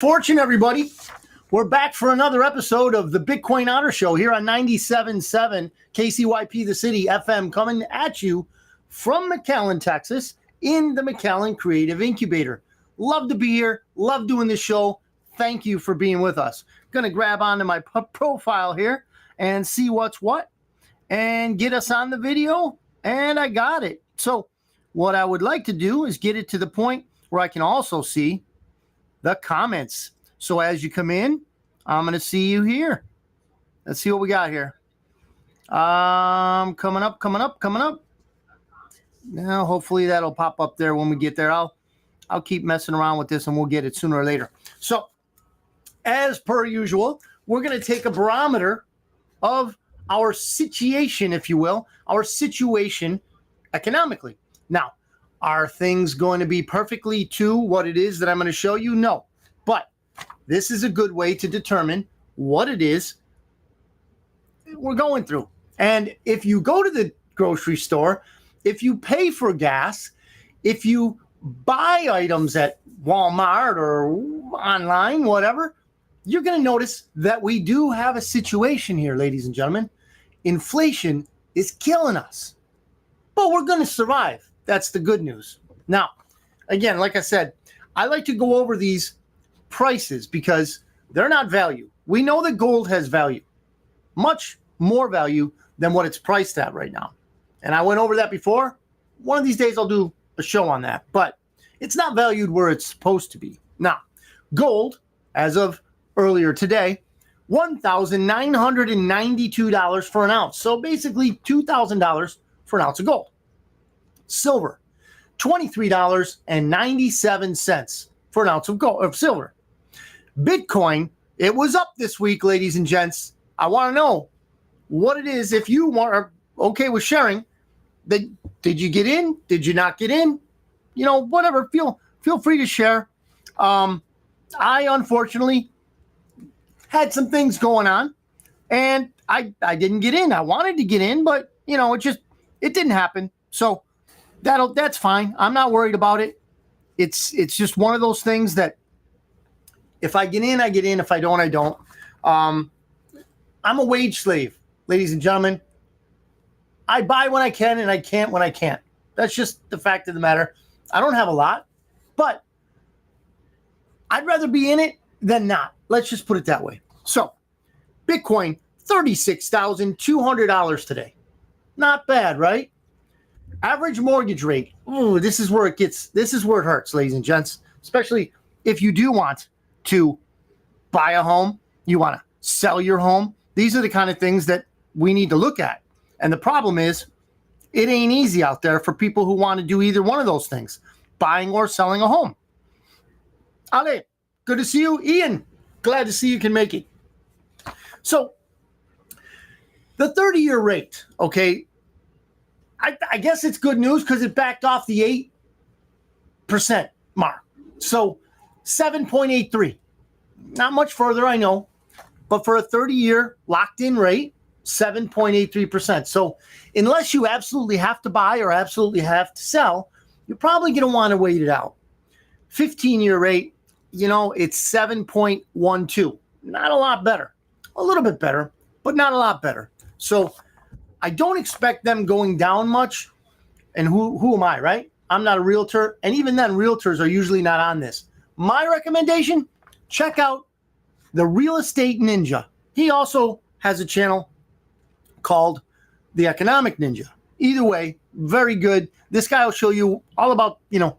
Fortune, everybody. We're back for another episode of the Bitcoin Otter Show here on 97.7 KCYP, the city FM, coming at you from McAllen, Texas, in the McAllen Creative Incubator. Love to be here. Love doing this show. Thank you for being with us. Going to grab onto my profile here and see what's what and get us on the video. And I got it. So what I would like to do is get it to the point where I can also see the comments. So as you come in, I'm going to see you here. Let's see what we got here. Coming up. Now, hopefully that'll pop up there when we get there. I'll keep messing around with this and we'll get it sooner or later. So as per usual, we're going to take a barometer of our situation, if you will, our situation economically. Now, are things going to be perfectly to what it is that I'm going to show you? No. But this is a good way to determine what it is we're going through. And if you go to the grocery store, if you pay for gas, if you buy items at Walmart or online, whatever, you're going to notice that we do have a situation here, ladies and gentlemen. Inflation is killing us, but we're going to survive. That's the good news. Now, again, like I said, I like to go over these prices because they're not value. We know that gold has value, much more value than what it's priced at right now. And I went over that before. One of these days I'll do a show on that, but it's not valued where it's supposed to be. Now, gold, as of earlier today, $1,992 for an ounce. So basically $2,000 for an ounce of gold. Silver, $23.97 for an ounce of gold of silver. Bitcoin, it was up this week, ladies and gents. I want to know what it is. If you are okay with sharing, did you get in? Did you not get in? You know, whatever. Feel free to share. I unfortunately had some things going on, and I didn't get in. I wanted to get in, but you know, it didn't happen. So that's fine. I'm not worried about it. It's just one of those things that if I get in, I get in. If I don't, I don't. I'm a wage slave, ladies and gentlemen. I buy when I can and I can't when I can't. That's just the fact of the matter. I don't have a lot, but I'd rather be in it than not. Let's just put it that way. So Bitcoin, $36,200 today. Not bad, right? Average mortgage rate. Ooh, this is where it hurts, ladies and gents, especially if you do want to buy a home, you want to sell your home. These are the kind of things that we need to look at. And the problem is it ain't easy out there for people who want to do either one of those things, buying or selling a home. Ale, good to see you. Ian, glad to see you can make it. So the 30-year rate, okay, I guess it's good news because it backed off the 8% mark. So 7.83. Not much further, I know. But for a 30-year locked-in rate, 7.83%. So unless you absolutely have to buy or absolutely have to sell, you're probably going to want to wait it out. 15-year rate, you know, it's 7.12. Not a lot better. A little bit better, but not a lot better. So I don't expect them going down much. And who am I, right? I'm not a realtor. And even then, realtors are usually not on this. My recommendation, check out the Real Estate Ninja. He also has a channel called The Economic Ninja. Either way, very good. This guy will show you all about, you know,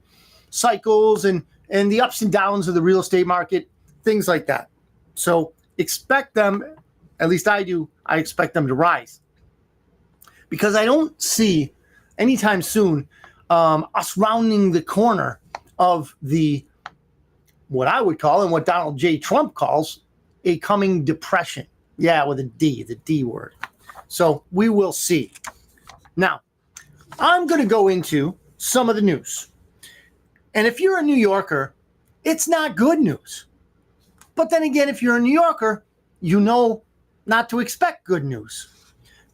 cycles and the ups and downs of the real estate market, things like that. So expect them, at least I do, I expect them to rise. Because I don't see anytime soon us rounding the corner of what I would call and what Donald J. Trump calls a coming depression. Yeah, with a D, the D word. So we will see. Now, I'm going to go into some of the news. And if you're a New Yorker, it's not good news. But then again, if you're a New Yorker, you know not to expect good news.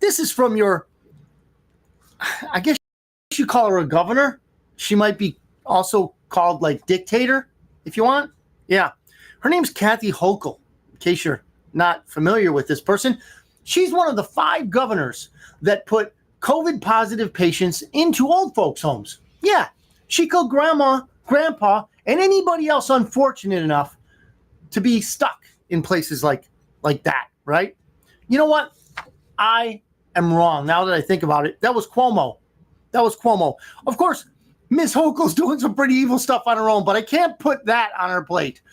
This is from your, I guess you call her a governor. She might be also called like dictator, if you want. Yeah. Her name's Kathy Hochul, in case you're not familiar with this person. She's one of the 5 governors that put COVID positive patients into old folks' homes. Yeah, she killed grandma, grandpa, and anybody else unfortunate enough to be stuck in places like that, right? You know what? I am wrong. Now that I think about it, that was Cuomo. Of course, Ms. Hochul's doing some pretty evil stuff on her own, but I can't put that on her plate.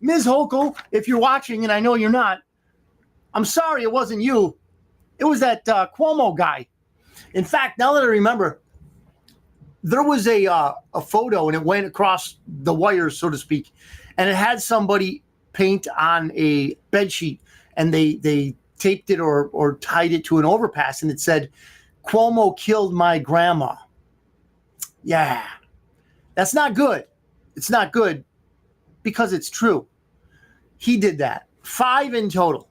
Ms. Hochul, if you're watching, and I know you're not, I'm sorry it wasn't you. It was that Cuomo guy. In fact, now that I remember, there was a photo, and it went across the wires, so to speak, and it had somebody paint on a bedsheet, and they taped it or tied it to an overpass, and it said, "Cuomo killed my grandma." Yeah, that's not good. It's not good because it's true. He did that. 5 in total.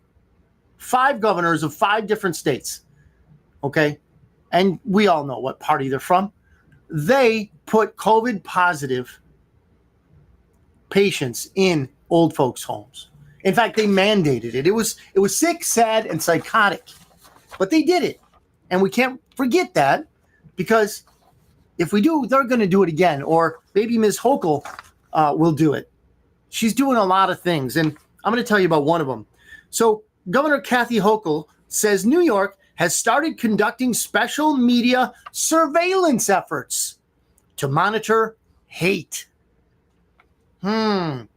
5 governors of 5 different states. Okay? And we all know what party they're from. They put COVID positive patients in old folks' homes. In fact, they mandated it. It was sick, sad, and psychotic. But they did it. And we can't forget that, because if we do, they're going to do it again. Or maybe Ms. Hochul will do it. She's doing a lot of things, and I'm going to tell you about one of them. So Governor Kathy Hochul says New York has started conducting special media surveillance efforts to monitor hate. What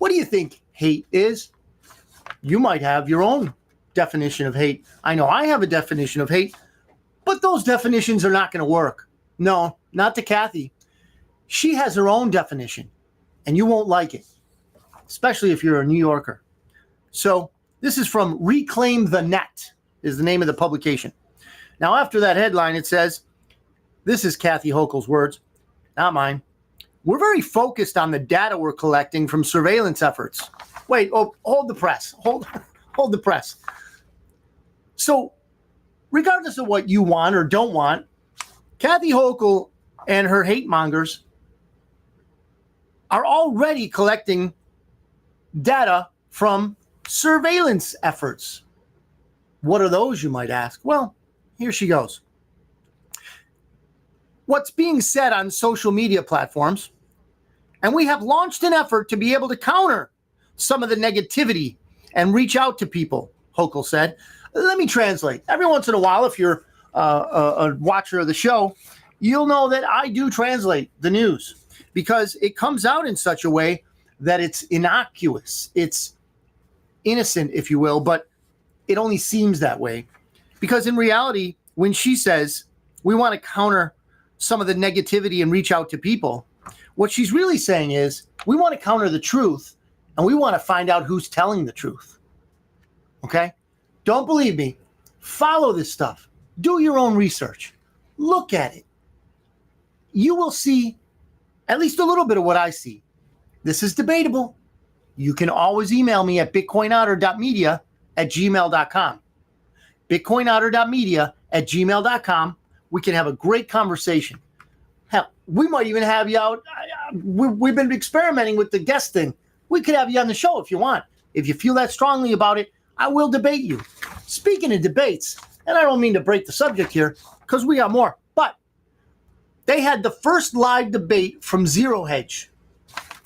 do you think hate is? You might have your own definition of hate. I know I have a definition of hate, but those definitions are not going to work. No, not to Kathy. She has her own definition, and you won't like it, especially if you're a New Yorker. So this is from Reclaim the Net, is the name of the publication. Now, after that headline, it says, this is Kathy Hochul's words, not mine. We're very focused on the data we're collecting from surveillance efforts. Wait, hold the press. Hold the press. So regardless of what you want or don't want, Kathy Hochul and her hate mongers are already collecting data from surveillance efforts. What are those, you might ask? Well, here she goes. What's being said on social media platforms, and we have launched an effort to be able to counter some of the negativity and reach out to people, Hochul said. Let me translate. Every once in a while, if you're a watcher of the show, you'll know that I do translate the news because it comes out in such a way that it's innocuous. It's innocent, if you will, but it only seems that way. Because in reality, when she says we want to counter some of the negativity and reach out to people, what she's really saying is we want to counter the truth and we want to find out who's telling the truth. Okay? Don't believe me. Follow this stuff. Do your own research. Look at it. You will see at least a little bit of what I see. This is debatable. You can always email me at bitcoinotter.media@gmail.com. bitcoinotter.media@gmail.com. We can have a great conversation. Hell, we might even have you out. We've been experimenting with the guest thing. We could have you on the show if you want. If you feel that strongly about it, I will debate you. Speaking of debates, and I don't mean to break the subject here because we got more, but they had the first live debate from Zero Hedge.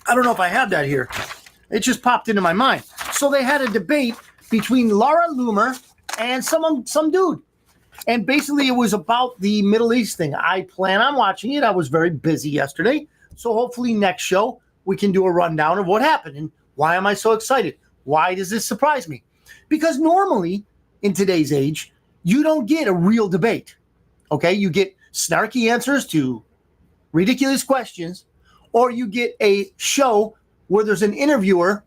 I don't know if I have that here. It just popped into my mind. So they had a debate between Laura Loomer and some dude. And basically it was about the Middle East thing. I plan on watching it. I was very busy yesterday. So hopefully next show we can do a rundown of what happened and why am I so excited? Why does this surprise me? Because normally in today's age, you don't get a real debate. Okay? You get snarky answers to ridiculous questions, or you get a show where there's an interviewer.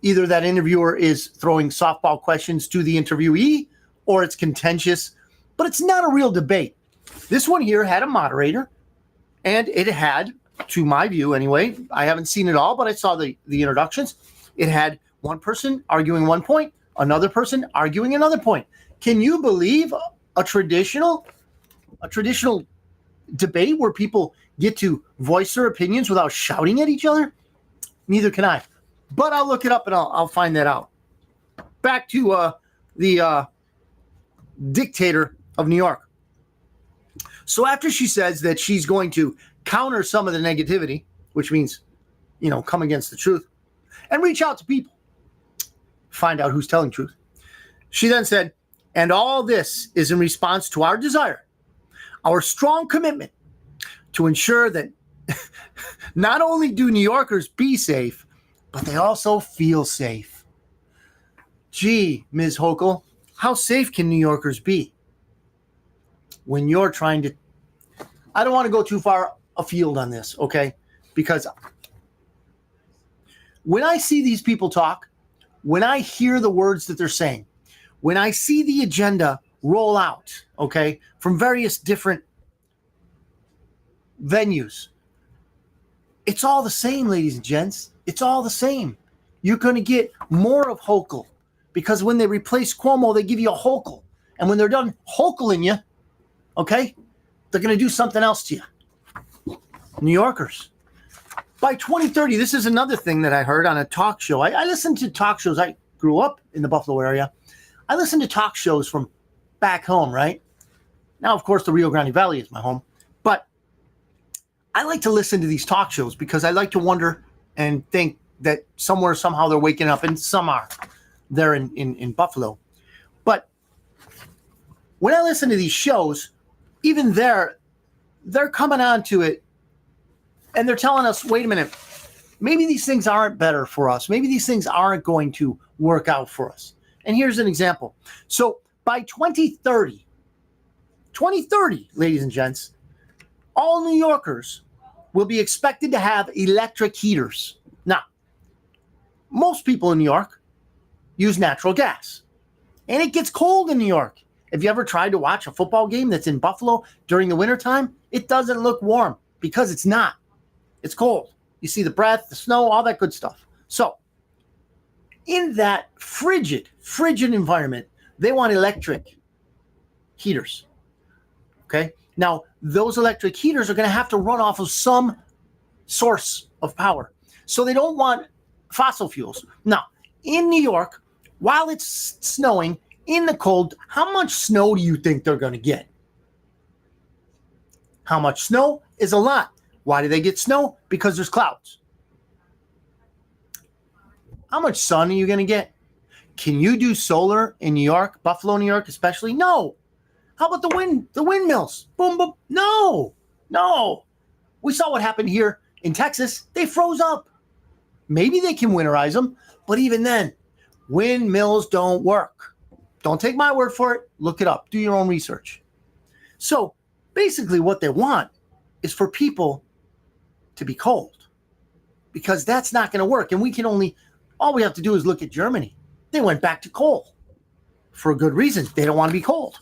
Either that interviewer is throwing softball questions to the interviewee, or it's contentious, but it's not a real debate. This one here had a moderator, and it had, to my view anyway, I haven't seen it all, but I saw the introductions. It had one person arguing one point, another person arguing another point. Can you believe a traditional debate where people get to voice their opinions without shouting at each other? Neither can I. But I'll look it up and I'll find that out. Back to the dictator of New York. So after she says that she's going to counter some of the negativity, which means, come against the truth and reach out to people, find out who's telling truth. She then said, and all this is in response to our desire, our strong commitment to ensure that not only do New Yorkers be safe, but they also feel safe. Gee, Ms. Hochul, how safe can New Yorkers be when you're trying to... I don't want to go too far afield on this, okay? Because when I see these people talk, when I hear the words that they're saying, when I see the agenda roll out, okay, from various different venues, it's all the same, ladies and gents. It's all the same. You're going to get more of Hochul because when they replace Cuomo, they give you a Hochul. And when they're done Hochul'ing you, okay, they're going to do something else to you. New Yorkers. By 2030, this is another thing that I heard on a talk show. I listened to talk shows. I grew up in the Buffalo area. I listened to talk shows from back home, right? Now, of course, the Rio Grande Valley is my home. But I like to listen to these talk shows because I like to wonder and think that somewhere, somehow they're waking up, and some are there in Buffalo. But when I listen to these shows, even they're coming on to it and they're telling us, wait a minute, maybe these things aren't better for us. Maybe these things aren't going to work out for us. And here's an example. So by 2030, ladies and gents, all New Yorkers will be expected to have electric heaters. Now, most people in New York use natural gas. And it gets cold in New York. Have you ever tried to watch a football game that's in Buffalo during the wintertime? It doesn't look warm because it's not. It's cold. You see the breath, the snow, all that good stuff. So, in that frigid environment, they want electric heaters. Okay? Now, those electric heaters are going to have to run off of some source of power. So they don't want fossil fuels. Now, in New York, while it's snowing in the cold, how much snow do you think they're going to get? How much snow is a lot. Why do they get snow? Because there's clouds. How much sun are you going to get? Can you do solar in New York, Buffalo, New York especially? No. How about the windmills? Boom, boom. No. We saw what happened here in Texas. They froze up. Maybe they can winterize them, but even then, windmills don't work. Don't take my word for it. Look it up. Do your own research. So basically what they want is for people to be cold because that's not going to work. And all we have to do is look at Germany. They went back to coal for a good reason. They don't want to be cold.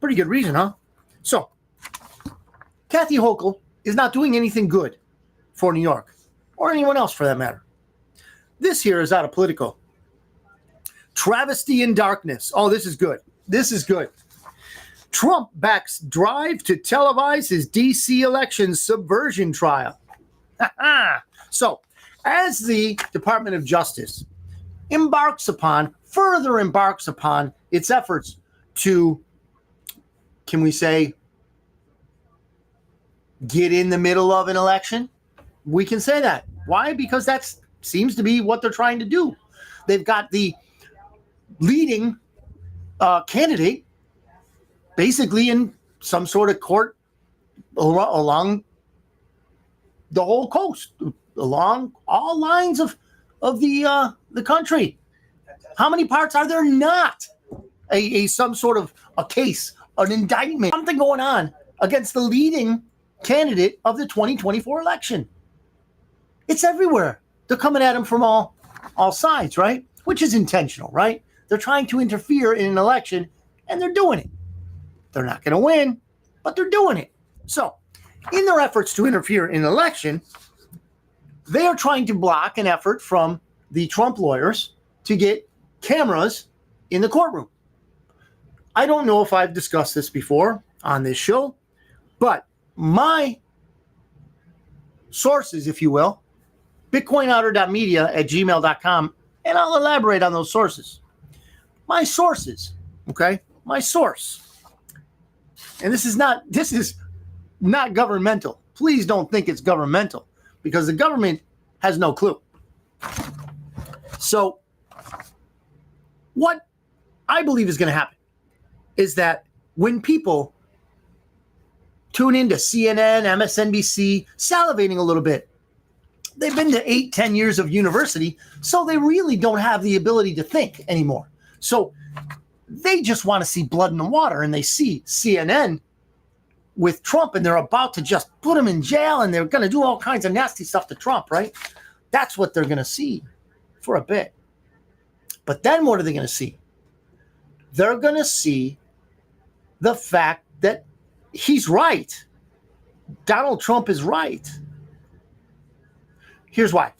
Pretty good reason, huh? So Kathy Hochul is not doing anything good for New York or anyone else for that matter. This here is out of Politico. Travesty in darkness. Oh, this is good. This is good. Trump backs drive to televise his D.C. election subversion trial. So, as the Department of Justice further embarks upon its efforts to, can we say, get in the middle of an election, we can say that. Why? Because that seems to be what they're trying to do. They've got the leading candidate basically in some sort of court along the whole coast, along all lines of the country. How many parts are there not some sort of a case, an indictment, something going on against the leading candidate of the 2024 election? It's everywhere. They're coming at him from all sides, right? Which is intentional, right? They're trying to interfere in an election, and they're doing it. They're not going to win, but they're doing it. So, in their efforts to interfere in an election, they are trying to block an effort from the Trump lawyers to get cameras in the courtroom. I don't know if I've discussed this before on this show, but my sources, if you will, bitcoinotter.media@gmail.com, and I'll elaborate on those sources. My sources, okay? My source. And this is not governmental. Please don't think it's governmental, because the government has no clue. So what I believe is going to happen is that when people tune into CNN, MSNBC, salivating a little bit, they've been to 8-10 years of university, so they really don't have the ability to think anymore. So they just want to see blood in the water, and they see CNN with Trump, and they're about to just put him in jail, and they're going to do all kinds of nasty stuff to Trump, right? That's what they're going to see for a bit. But then what are they going to see? They're going to see the fact that he's right. Donald Trump is right. Here's why.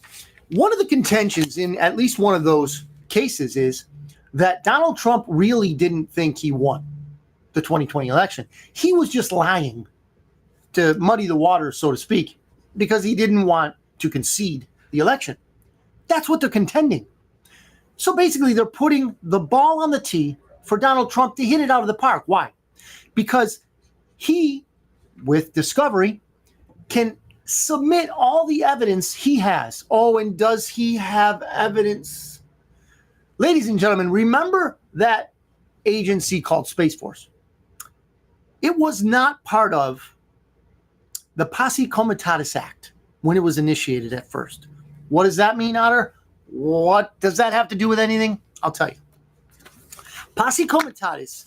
One of the contentions in at least one of those cases is that Donald Trump really didn't think he won the 2020 election. He was just lying to muddy the waters, so to speak, because he didn't want to concede the election. That's what they're contending. So basically, they're putting the ball on the tee for Donald Trump to hit it out of the park. Why? Because he, with discovery, can submit all the evidence he has. Oh, and does he have evidence? Ladies and gentlemen, remember that agency called Space Force? It was not part of the Posse Comitatus Act when it was initiated at first. What does that mean, Otter? What does that have to do with anything? I'll tell you. Posse Comitatus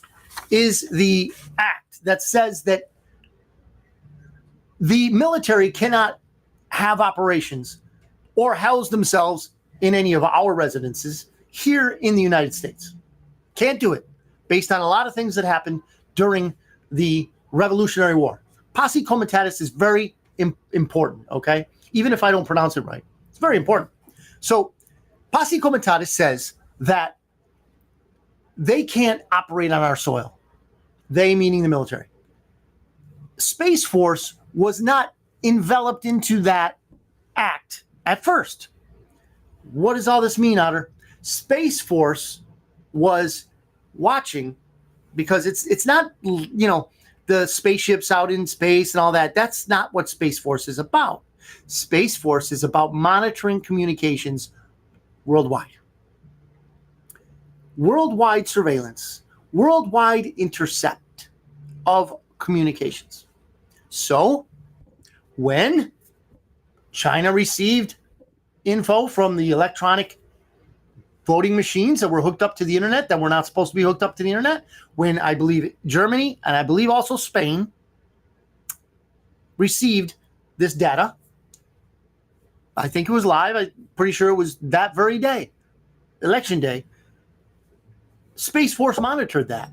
is the act that says that the military cannot have operations or house themselves in any of our residences here in the United States. Can't do it, based on a lot of things that happened during the Revolutionary War. Posse Comitatus is very important, okay? Even if I don't pronounce it right. It's very important. So Posse Comitatus says that they can't operate on our soil. They meaning the military. Space Force was not enveloped into that act at first. What does all this mean, Otter? Space Force was watching, because it's not, the spaceships out in space and all that. That's not what Space Force is about. Space Force is about monitoring communications worldwide. Worldwide surveillance, worldwide intercept of communications. So when China received info from the electronic voting machines that were hooked up to the internet that were not supposed to be hooked up to the internet, when I believe Germany and I believe also Spain received this data, I think it was live. I'm pretty sure it was that very day, election day. Space Force monitored that.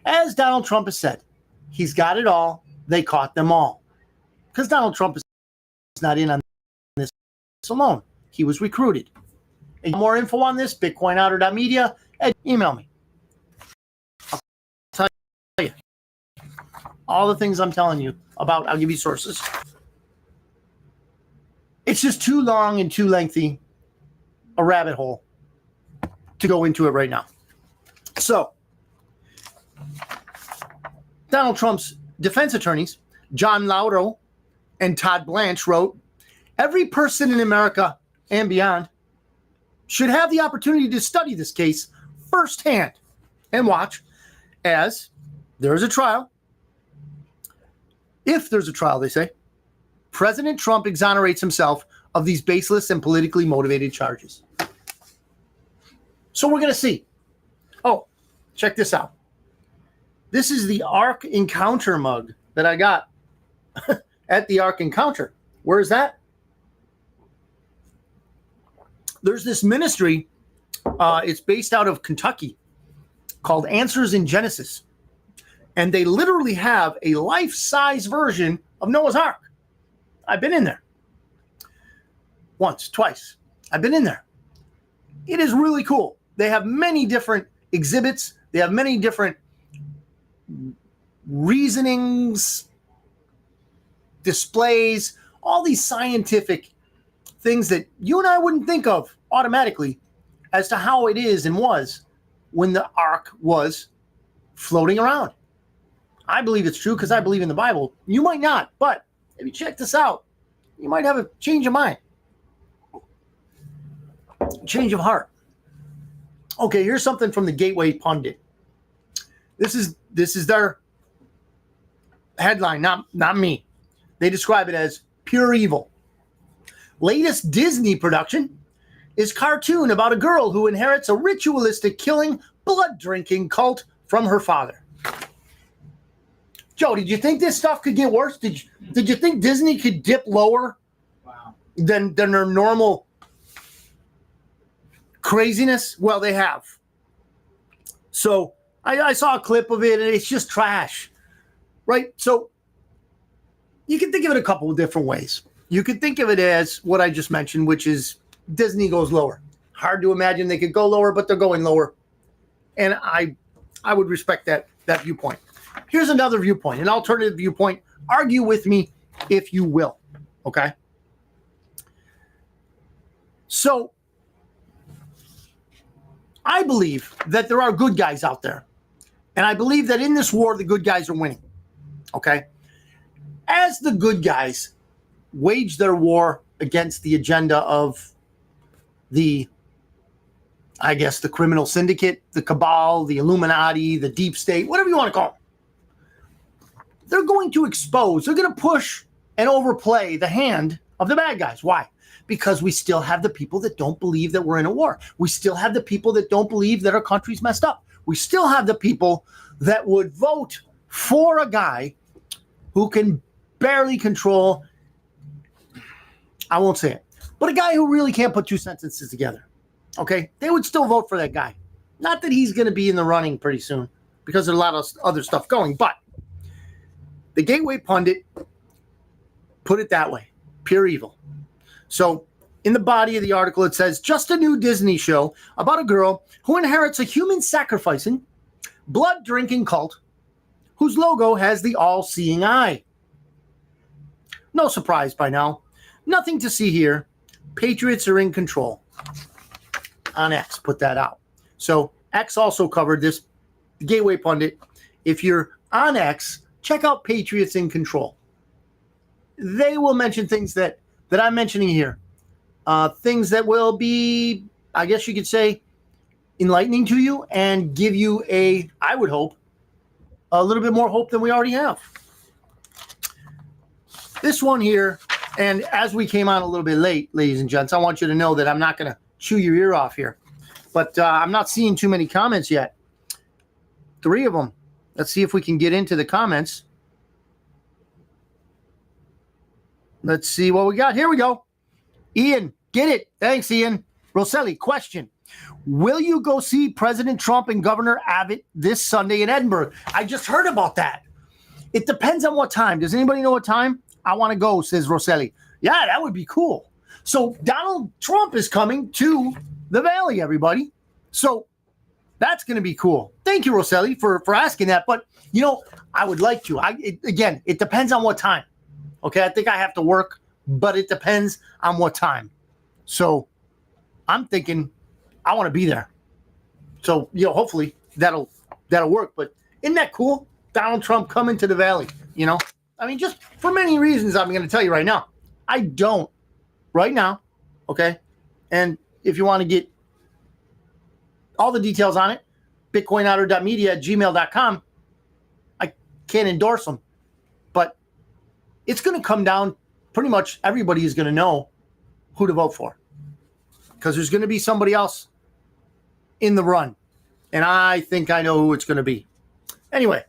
As Donald Trump has said, he's got it all. They caught them all. Because Donald Trump is not in on this alone. He was recruited. And more info on this, bitcoinotter.media, and email me. I'll tell you all the things I'm telling you about. I'll give you sources. It's just too long and too lengthy a rabbit hole to go into it right now. So, Donald Trump's defense attorneys, John Laudo and Todd Blanche, wrote, "Every person in America and beyond should have the opportunity to study this case firsthand and watch as there is a trial. If there's a trial, they say, President Trump exonerates himself of these baseless and politically motivated charges." So we're going to see. Oh, check this out. This is the Ark Encounter mug that I got at the Ark Encounter. Where is that? There's this ministry. It's based out of Kentucky called Answers in Genesis. And they literally have a life-size version of Noah's Ark. I've been in there. Once, twice. I've been in there. It is really cool. They have many different exhibits. They have many different reasonings, displays, all these scientific things that you and I wouldn't think of automatically as to how it is and was when the ark was floating around. I believe it's true because I believe in the Bible. You might not, but if you check this out, you might have a change of mind, change of heart. Okay, here's something from the Gateway Pundit. This is their headline, not me. They describe it as pure evil. Latest Disney production is cartoon about a girl who inherits a ritualistic killing, blood-drinking cult from her father. Joe, did you think this stuff could get worse? Did you think Disney could dip lower than their normal craziness? Well, they have. So I saw a clip of it, and it's just trash, right? So you can think of it a couple of different ways. You could think of it as what I just mentioned, which is Disney goes lower. Hard to imagine they could go lower, but they're going lower. And I would respect that viewpoint. Here's another viewpoint, an alternative viewpoint. Argue with me if you will, okay? So I believe that there are good guys out there. And I believe that in this war, the good guys are winning, okay? As the good guys wage their war against the agenda of the criminal syndicate, the cabal, the Illuminati, the deep state, whatever you want to call them, they're going to expose, they're going to push and overplay the hand of the bad guys. Why? Because we still have the people that don't believe that we're in a war. We still have the people that don't believe that our country's messed up. We still have the people that would vote for a guy who can barely control, I won't say it, but a guy who really can't put two sentences together. Okay? They would still vote for that guy. Not that he's going to be in the running pretty soon because there's a lot of other stuff going, but the Gateway Pundit put it that way, pure evil. So in the body of the article, it says, just a new Disney show about a girl who inherits a human sacrificing, blood-drinking cult whose logo has the all-seeing eye. No surprise by now. Nothing to see here. Patriots are in control. On X, put that out. So X also covered this, the Gateway Pundit. If you're on X, check out Patriots in Control. They will mention things that I'm mentioning here. Things that will be, I guess you could say, enlightening to you and give you I would hope, a little bit more hope than we already have. This one here, and as we came on a little bit late, ladies and gents, I want you to know that I'm not going to chew your ear off here. But I'm not seeing too many comments yet. 3 of them. Let's see if we can get into the comments. Let's see what we got. Here we go. Ian, get it. Thanks, Ian. Rosselli, question. Will you go see President Trump and Governor Abbott this Sunday in Edinburgh? I just heard about that. It depends on what time. Does anybody know what time? I want to go, says Rosselli. Yeah, that would be cool. So Donald Trump is coming to the Valley, everybody. So that's going to be cool. Thank you, Rosselli, for asking that. But, I would like to. Again, it depends on what time. Okay, I think I have to work, but it depends on what time. So I'm thinking I want to be there. So, hopefully that'll work. But isn't that cool? Donald Trump coming to the Valley, just for many reasons I'm going to tell you right now. I don't right now, okay? And if you want to get all the details on it, bitcoinotter.media@gmail.com. I can't endorse them, but it's going to come down, pretty much everybody is going to know who to vote for because there's going to be somebody else in the run, and I think I know who it's going to be. Anyway,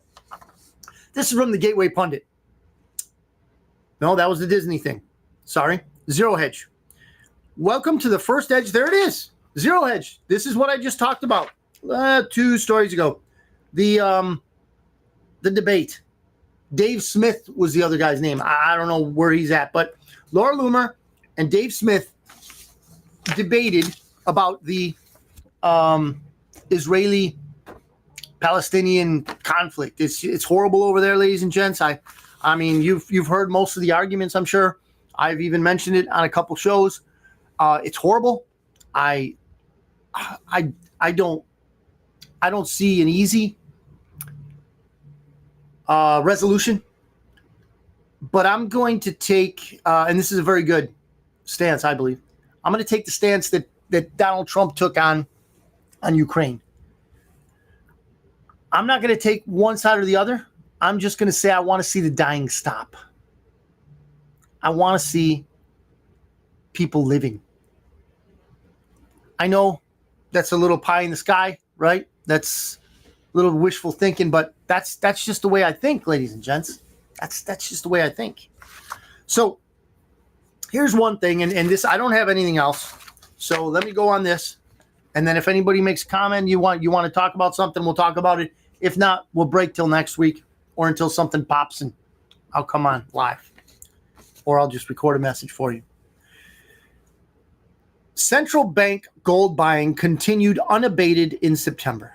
this is from the Gateway Pundit. No, that was the Disney thing. Sorry. Zero Hedge. Welcome to the first Edge. There it is. Zero Hedge. This is what I just talked about 2 stories ago. The debate. Dave Smith was the other guy's name. I don't know where he's at, but Laura Loomer and Dave Smith debated about the Israeli-Palestinian conflict. It's horrible over there, ladies and gents. I mean, you've heard most of the arguments, I'm sure. I've even mentioned it on a couple shows. It's horrible. I don't see an easy resolution, but I'm going to take, and this is a very good stance, I believe. I'm going to take the stance that Donald Trump took on Ukraine. I'm not going to take one side or the other. I'm just going to say I want to see the dying stop. I want to see people living. I know that's a little pie in the sky, right? That's a little wishful thinking, but that's just the way I think, ladies and gents. That's just the way I think. So here's one thing, and this, I don't have anything else. So let me go on this. And then if anybody makes a comment, you want to talk about something, we'll talk about it. If not, we'll break till next week or until something pops and I'll come on live. Or I'll just record a message for you. Central bank gold buying continued unabated in September.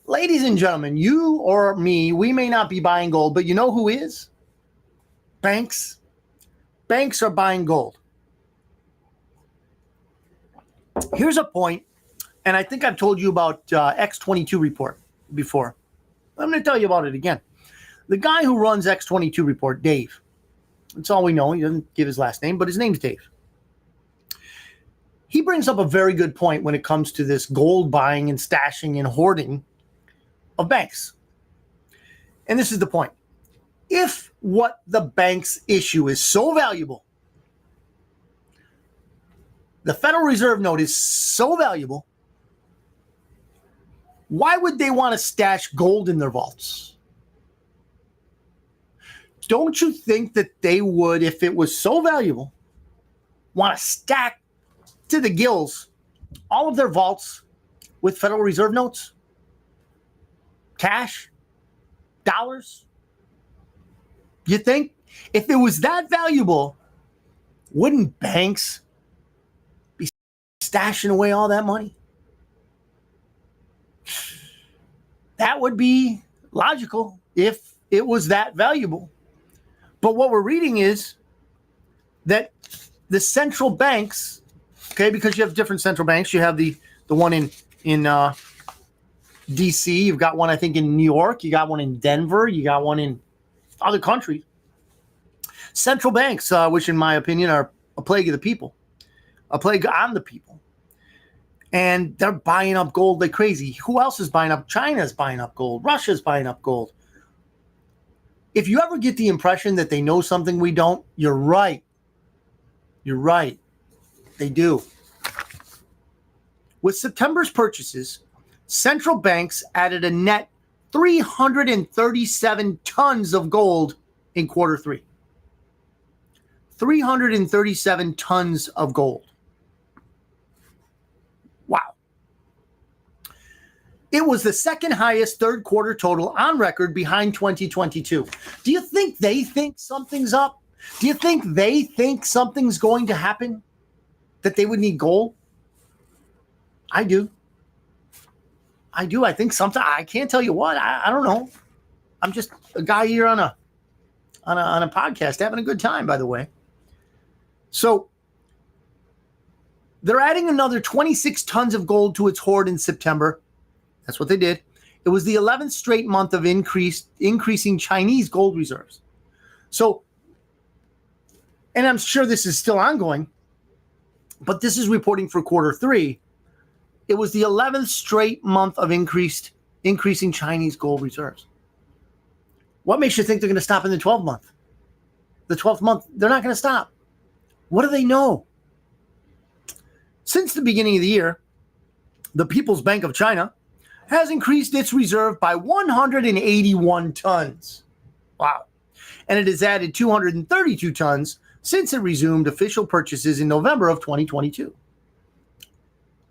Ladies and gentlemen, you or me, we may not be buying gold, but you know who is? Banks. Banks are buying gold. Here's a point, and I think I've told you about X22 report before. I'm going to tell you about it again. The guy who runs X22 report, Dave, that's all we know. He doesn't give his last name, but his name's Dave. He brings up a very good point when it comes to this gold buying and stashing and hoarding of banks. And this is the point. If what the banks issue is so valuable, the Federal Reserve note is so valuable, why would they want to stash gold in their vaults? Don't you think that they would, if it was so valuable, want to stack to the gills all of their vaults with Federal Reserve notes? Cash? Dollars? You think? If it was that valuable, wouldn't banks be stashing away all that money? That would be logical if it was that valuable. But what we're reading is that the central banks, okay, because you have different central banks. You have the one in D.C. You've got one, I think, in New York. You got one in Denver. You got one in other countries. Central banks, which in my opinion are a plague of the people, a plague on the people. And they're buying up gold like crazy. Who else is buying up? China's buying up gold. Russia's buying up gold. If you ever get the impression that they know something we don't, you're right. You're right. They do. With September's purchases, central banks added a net 337 tons of gold in quarter three. 337 tons of gold. Wow. It was the second highest third quarter total on record behind 2022. Do you think they think something's up? Do you think they think something's going to happen? That they would need gold? I do. I think something. I can't tell you what. I don't know. I'm just a guy here on a podcast having a good time, by the way. So they're adding another 26 tons of gold to its hoard in September. That's what they did. It was the 11th straight month of increasing Chinese gold reserves. So, and I'm sure this is still ongoing, but this is reporting for quarter three. It was the 11th straight month of increasing Chinese gold reserves. What makes you think they're going to stop in the 12th month? The 12th month, they're not going to stop. What do they know? Since the beginning of the year, the People's Bank of China has increased its reserve by 181 tons. Wow. And it has added 232 tons since it resumed official purchases in November of 2022.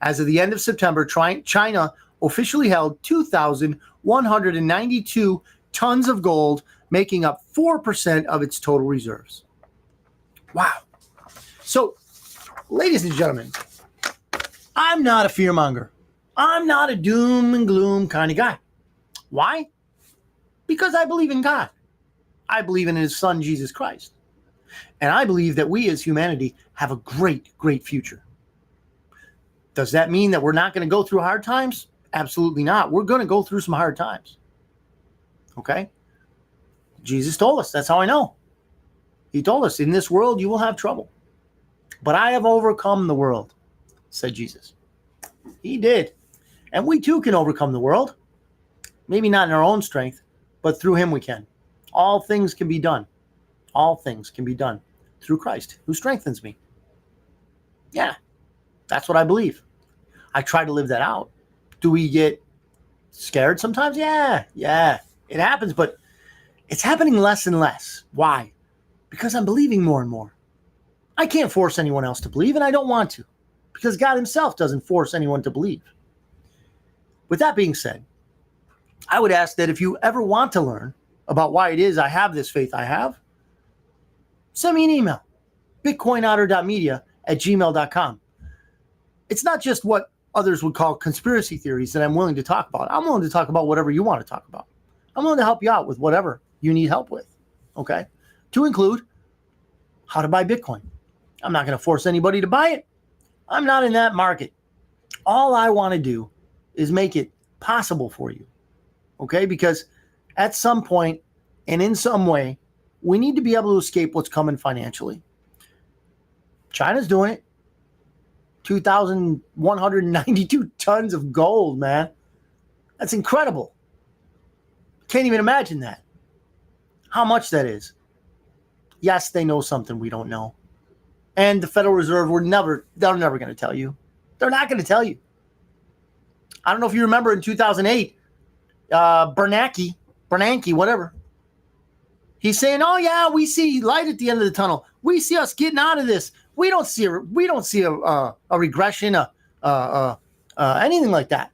As of the end of September, China officially held 2,192 tons of gold, making up 4% of its total reserves. Wow. So, ladies and gentlemen, I'm not a fearmonger. I'm not a doom and gloom kind of guy. Why? Because I believe in God. I believe in his son, Jesus Christ. And I believe that we as humanity have a great, great future. Does that mean that we're not going to go through hard times? Absolutely not. We're going to go through some hard times. Okay? Jesus told us. That's how I know. He told us, in this world you will have trouble. But I have overcome the world, said Jesus. He did. And we too can overcome the world. Maybe not in our own strength, but through him we can. All things can be done. All things can be done through Christ, who strengthens me. Yeah, that's what I believe. I try to live that out. Do we get scared sometimes? Yeah, it happens, but it's happening less and less. Why? Because I'm believing more and more. I can't force anyone else to believe, and I don't want to, because God himself doesn't force anyone to believe. With that being said, I would ask that if you ever want to learn about why it is I have this faith I have, send me an email, bitcoinotter.media@gmail.com. It's not just what others would call conspiracy theories that I'm willing to talk about. I'm willing to talk about whatever you want to talk about. I'm willing to help you out with whatever you need help with, okay? To include how to buy Bitcoin. I'm not going to force anybody to buy it. I'm not in that market. All I want to do is make it possible for you, okay? Because at some point and in some way, we need to be able to escape what's coming financially. China's doing it. 2,192 tons of gold, man. That's incredible. Can't even imagine that. How much that is. Yes, they know something we don't know. And the Federal Reserve, they're never going to tell you. They're not going to tell you. I don't know if you remember in 2008, Bernanke, whatever. He's saying, "Oh yeah, we see light at the end of the tunnel. We see us getting out of this. We don't see a regression, anything like that.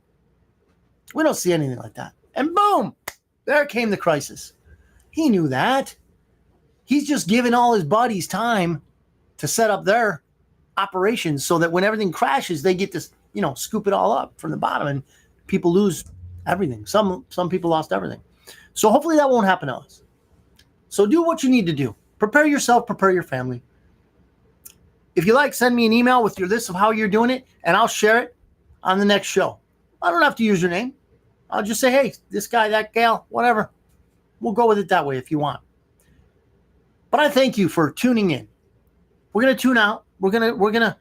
We don't see anything like that." And boom, there came the crisis. He knew that. He's just giving all his buddies time to set up their operations so that when everything crashes, they get to, scoop it all up from the bottom, and people lose everything. Some people lost everything. So hopefully that won't happen to us. So do what you need to do. Prepare yourself, prepare your family. If you like, send me an email with your list of how you're doing it, and I'll share it on the next show. I don't have to use your name. I'll just say, hey, this guy, that gal, whatever. We'll go with it that way if you want. But I thank you for tuning in. We're going to tune out. We're going to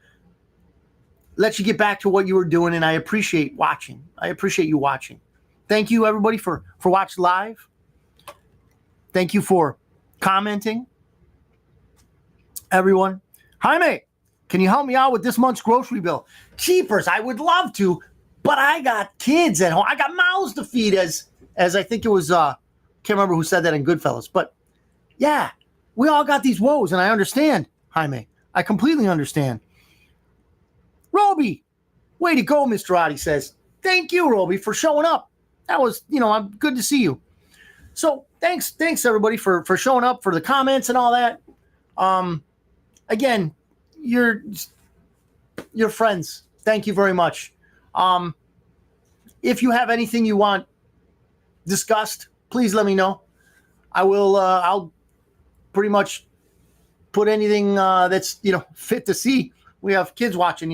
let you get back to what you were doing, and I appreciate watching. I appreciate you watching. Thank you, everybody, for watching live. Thank you for commenting. Everyone. Jaime, can you help me out with this month's grocery bill? Cheapers, I would love to, but I got kids at home. I got mouths to feed, as I think it was, can't remember who said that in Goodfellas. But yeah, we all got these woes, and I understand, Jaime. I completely understand. Roby, way to go, Mr. Otti says. Thank you, Roby, for showing up. That was, I'm good to see you. So thanks everybody for showing up, for the comments and all that. Again, you're friends. Thank you very much. If you have anything you want discussed, please let me know. I will. I'll pretty much put anything that's fit to see. We have kids watching.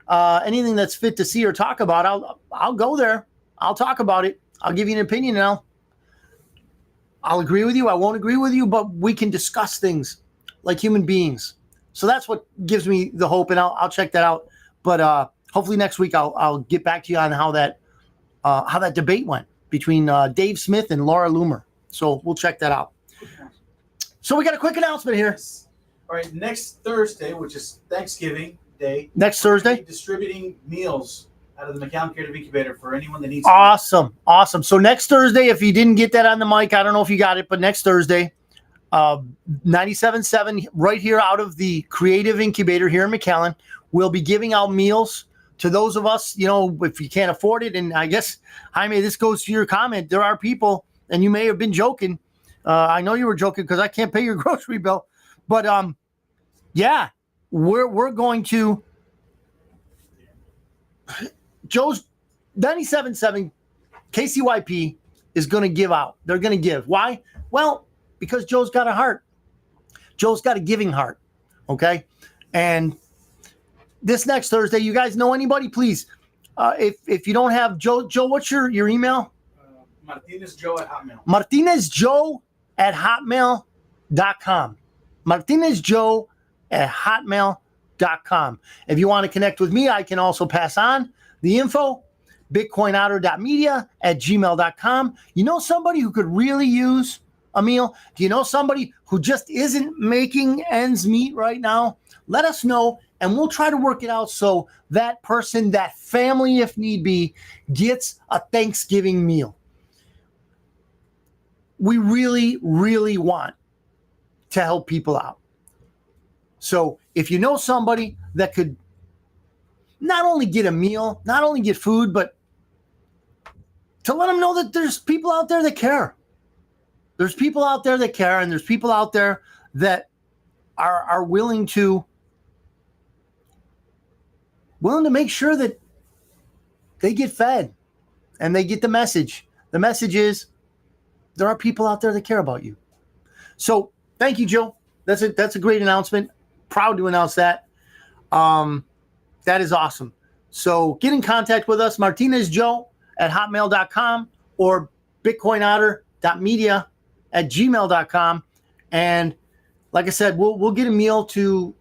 Anything that's fit to see or talk about, I'll go there. I'll talk about it. I'll give you an opinion, and I'll agree with you. I won't agree with you, but we can discuss things like human beings. So that's what gives me the hope, and I'll check that out. But hopefully next week I'll get back to you on how that debate went between Dave Smith and Laura Loomer. So we'll check that out. So we got a quick announcement here. All right, next Thursday, which is Thanksgiving Day. Next Thursday? Distributing meals out of the McAllen Creative Incubator for anyone that needs Awesome. So next Thursday, if you didn't get that on the mic, I don't know if you got it, but next Thursday, 97.7 right here out of the Creative Incubator here in McAllen, we'll be giving out meals to those of us, if you can't afford it. And I guess, Jaime, this goes to your comment. There are people, and you may have been joking. I know you were joking because I can't pay your grocery bill. But yeah, we're going to Joe's 97.7 KCYP is going to give out. They're going to give. Why? Well, because Joe's got a heart. Joe's got a giving heart. Okay. And this next Thursday, you guys know anybody, please. If you don't have Joe, what's your email? MartinezJoe@hotmail. MartinezJoe@hotmail.com. MartinezJoe@hotmail.com. If you want to connect with me, I can also pass on the info. BitcoinOtter.media@gmail.com. You know somebody who could really use a meal? Do you know somebody who just isn't making ends meet right now? Let us know, and we'll try to work it out so that person, that family, if need be, gets a Thanksgiving meal. We really, really want to help people out. So if you know somebody that could not only get a meal, not only get food, but to let them know that there's people out there that care. There's people out there that care, and there's people out there that are willing to make sure that they get fed and they get the message. The message is there are people out there that care about you. So thank you, Joe. That's a great announcement. Proud to announce that. That is awesome. So get in contact with us, MartinezJoe@hotmail.com or BitcoinOtter.media@gmail.com. And like I said, we'll get a meal to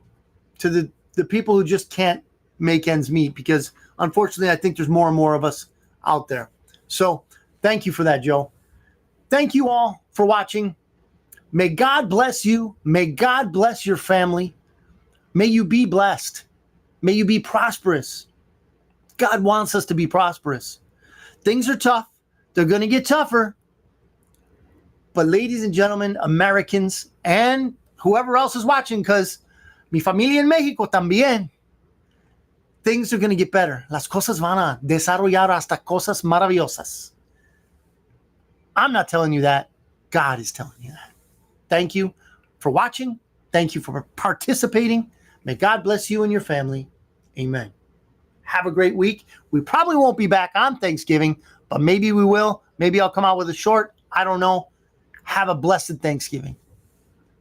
the people who just can't make ends meet, because unfortunately I think there's more and more of us out there. So thank you for that, Joe. Thank you all for watching. May God bless you. May God bless your family. May you be blessed. May you be prosperous. God wants us to be prosperous. Things are tough. They're going to get tougher. But ladies and gentlemen, Americans, and whoever else is watching, because mi familia en México también, things are going to get better. Las cosas van a desarrollar hasta cosas maravillosas. I'm not telling you that. God is telling you that. Thank you for watching. Thank you for participating. May God bless you and your family. Amen. Have a great week. We probably won't be back on Thanksgiving, but maybe we will. Maybe I'll come out with a short. I don't know. Have a blessed Thanksgiving.